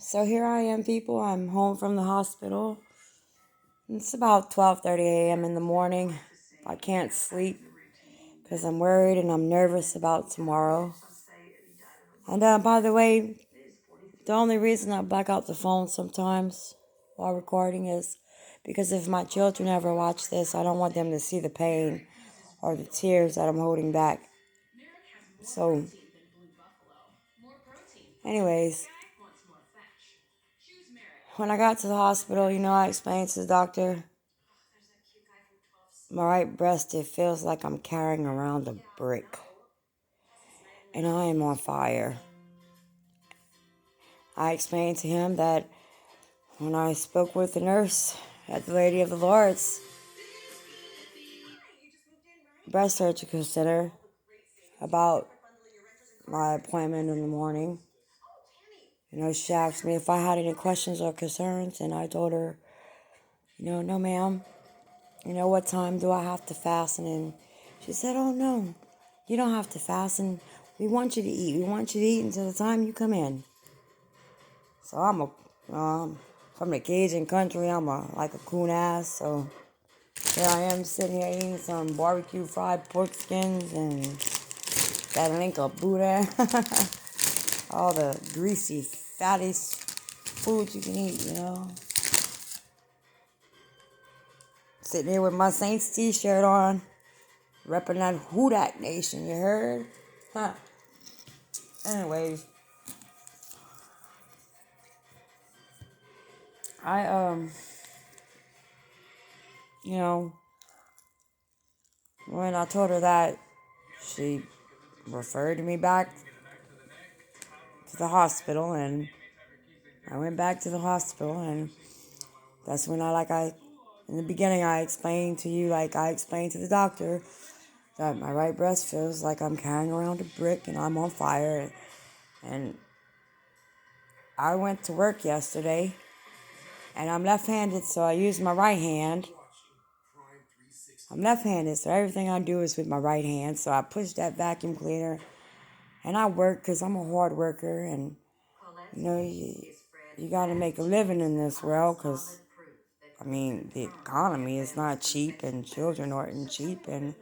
So here I am, people. I'm home from the hospital. It's about 12:30 a.m. in the morning. I can't sleep because I'm worried and I'm nervous about tomorrow. And by the way, the only reason I black out the phone sometimes while recording is because if my children ever watch this, I don't want them to see the pain or the tears that I'm holding back. So, anyways, when I got to the hospital, I explained to the doctor, my right breast, it feels like I'm carrying around a brick. And I am on fire. I explained to him that when I spoke with the nurse at the Lady of the Lord's breast surgical center about my appointment in the morning, she asked me if I had any questions or concerns, and I told her, no ma'am. What time do I have to fasten? And she said, oh no, you don't have to fasten. We want you to eat. We want you to eat until the time you come in. So I'm from the Cajun country. I'm like a coon ass. So here I am sitting here eating some barbecue fried pork skins and that link of Buddha. All the greasy, fatty food you can eat, Sitting here with my Saints t-shirt on, repping that Hudak Nation, you heard? Huh. Anyways, I, when I told her that, she referred me back to the hospital, and I went back to the hospital, and that's when in the beginning, I explained to you, I explained to the doctor that my right breast feels like I'm carrying around a brick and I'm on fire. And I went to work yesterday, and I'm left-handed, so I use my right hand. I'm left-handed, so everything I do is with my right hand. So I push that vacuum cleaner, and I work because I'm a hard worker, and you got to make a living in this world because, the economy is not cheap, and children aren't cheap, and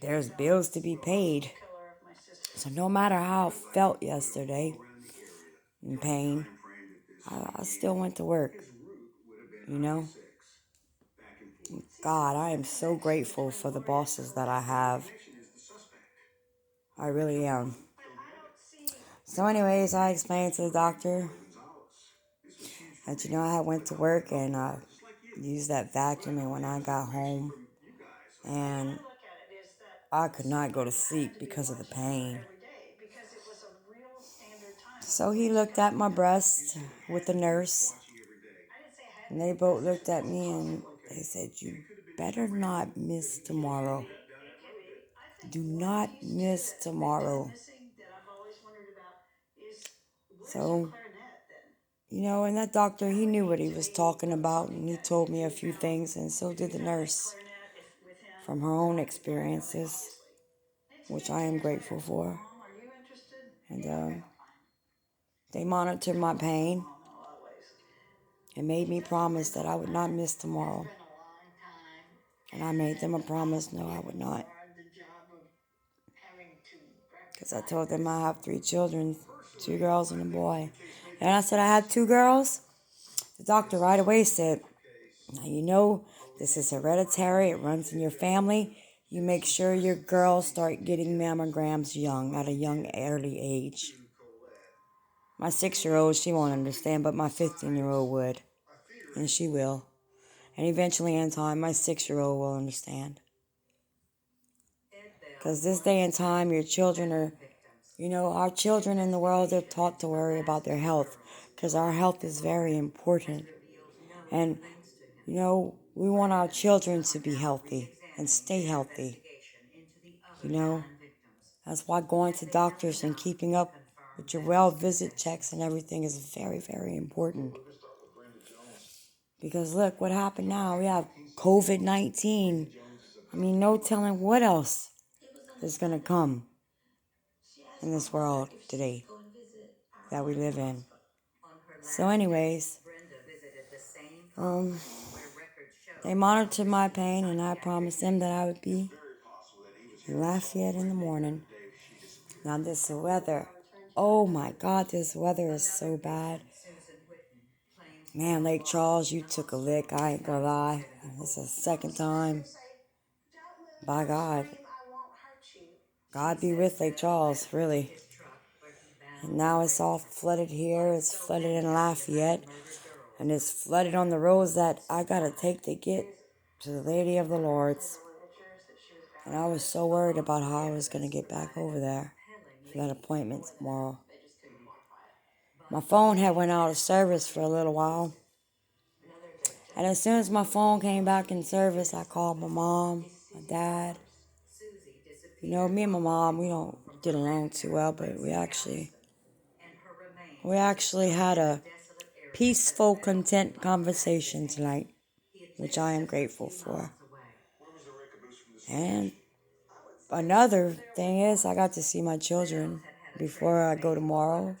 there's bills to be paid. So no matter how I felt yesterday in pain, I still went to work, God, I am so grateful for the bosses that I have. I really am. So anyways, I explained to the doctor that, I went to work and used that vacuum, and when I got home, and I could not go to sleep because of the pain. So he looked at my breast with the nurse, and they both looked at me and they said, you better not miss tomorrow. Do not miss tomorrow. So, and that doctor, he knew what he was talking about, and he told me a few things, and so did the nurse from her own experiences, which I am grateful for. And they monitored my pain and made me promise that I would not miss tomorrow. And I made them a promise, no, I would not. Because I told them I have 3 children, 2 girls and a boy. And I said I had 2 girls. The doctor right away said, now this is hereditary, it runs in your family. You make sure your girls start getting mammograms at a young, early age. My 6-year-old, she won't understand, but my 15-year-old would. And she will. And eventually in time, my 6-year-old will understand. Because this day and time, your children are, our children in the world are taught to worry about their health. Because our health is very important. And, we want our children to be healthy and stay healthy. That's why going to doctors and keeping up with your well visit checks and everything is very, very important. Because look what happened now. We have COVID-19. No telling what else is going to come in this world today that we live in. So anyways, they monitored my pain, and I promised them that I would be in Lafayette in the morning. Now this weather, oh my God, this weather is so bad. Man, Lake Charles, you took a lick, I ain't gonna lie. This is the second time. By God. God be with Lake Charles, really. And now it's all flooded here. It's flooded in Lafayette. And it's flooded on the roads that I gotta take to get to the Lady of the Lords. And I was so worried about how I was gonna get back over there for that appointment tomorrow. My phone had went out of service for a little while. And as soon as my phone came back in service, I called my mom, my dad. You know, me and my mom, we don't get along too well, but we actually had a peaceful, content conversation tonight, which I am grateful for. And another thing is, I got to see my children before I go tomorrow,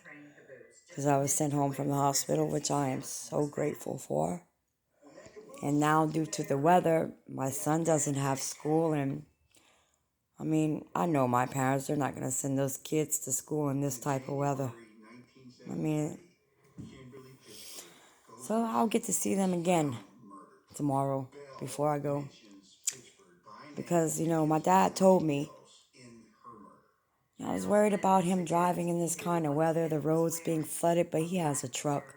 because I was sent home from the hospital, which I am so grateful for. And now, due to the weather, my son doesn't have school, and I mean, I know my parents, they're not going to send those kids to school in this type of weather. I mean, so I'll get to see them again tomorrow before I go. Because, you know, my dad told me, I was worried about him driving in this kind of weather, the roads being flooded, but he has a truck.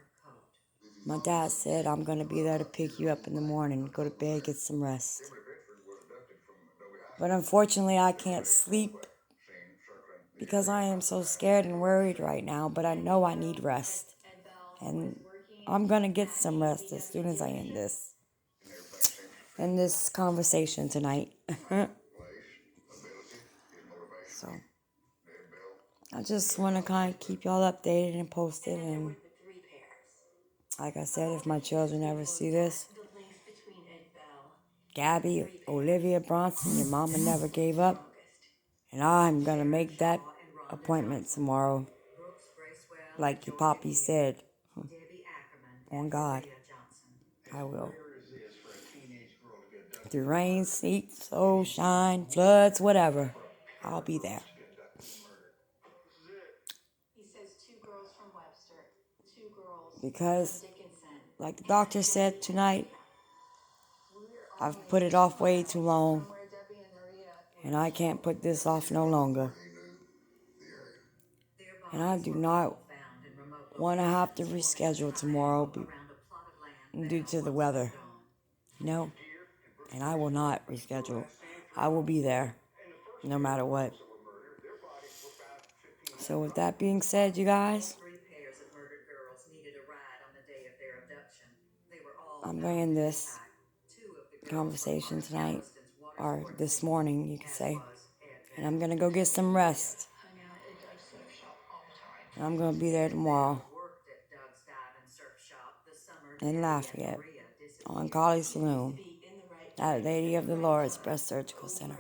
My dad said, I'm going to be there to pick you up in the morning, go to bed, get some rest. But unfortunately, I can't sleep because I am so scared and worried right now, but I know I need rest. And I'm going to get some rest as soon as I end this conversation tonight. So, I just want to kind of keep y'all updated and posted. And like I said, if my children ever see this, Gabby, Olivia Bronson, your mama never gave up. And I'm going to make that appointment tomorrow. Like your poppy said. On God. I will. Through rain, sleet, snow, shine, floods, whatever. I'll be there. Because, like the doctor said tonight, I've put it off way too long. And I can't put this off no longer. And I do not want to have to reschedule tomorrow due to the weather. No. And I will not reschedule. I will be there no matter what. So with that being said, you guys, I'm going to end this conversation tonight, or this morning, you could say. And I'm going to go get some rest. And I'm going to be there tomorrow in Lafayette on Colley Saloon at Lady of the Lord's Breast Surgical Center.